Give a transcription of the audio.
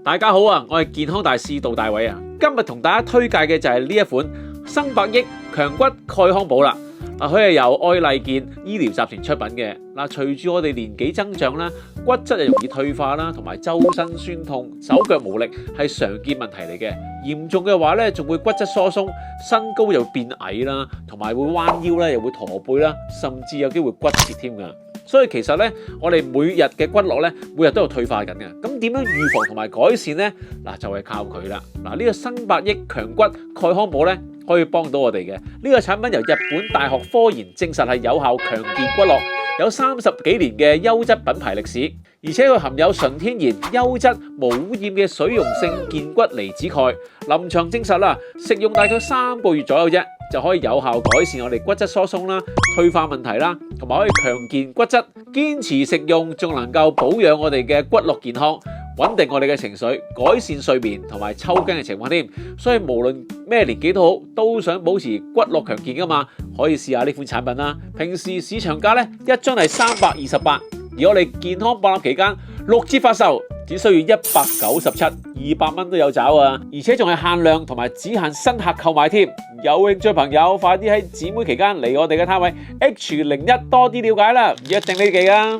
大家好啊，我係健康大使杜大偉啊，今日同大家推介嘅就係呢一款生百益強骨鈣康寶啦。佢係由愛麗健醫療集團出品嘅。隨住我哋年紀增長啦，骨質容易退化啦，同埋周身酸痛、手腳無力係常見問題嚟嘅。嚴重嘅話咧，仲會骨質疏鬆，身高又會變矮啦，同埋會彎腰啦，又會駝背啦，甚至有機會骨折添㗎。所以其實咧，我哋每日嘅骨骼咧，每日都有退化緊嘅。咁點樣預防同埋改善咧？就係靠佢啦。呢個生百益強骨鈣康寶咧，可以幫到我哋嘅。呢個產品由日本大學科研證實係有效強健骨骼，有30幾年嘅優質品牌歷史，而且佢含有純天然、優質、無污染嘅水溶性健骨離子鈣。臨床證實啦，食用大概3個月左右啫，就可以有效改善我哋骨質疏鬆啦、退化問題啦，同埋可以強健骨質。堅持食用，仲能夠保養我哋嘅骨骼健康，穩定我哋嘅情緒，改善睡眠同埋抽筋嘅情況添。所以無論咩年紀都好，都想保持骨骼強健噶嘛，可以試下呢款產品啦。平時市場價咧一樽係328，而我哋健康博覽期間6折發售，只需要197，200蚊都有找啊！而且仲係限量同埋只限新客購買添。有興趣朋友快啲喺姊妹期間嚟我哋嘅攤位 H01多啲了解啦，約定你哋啊！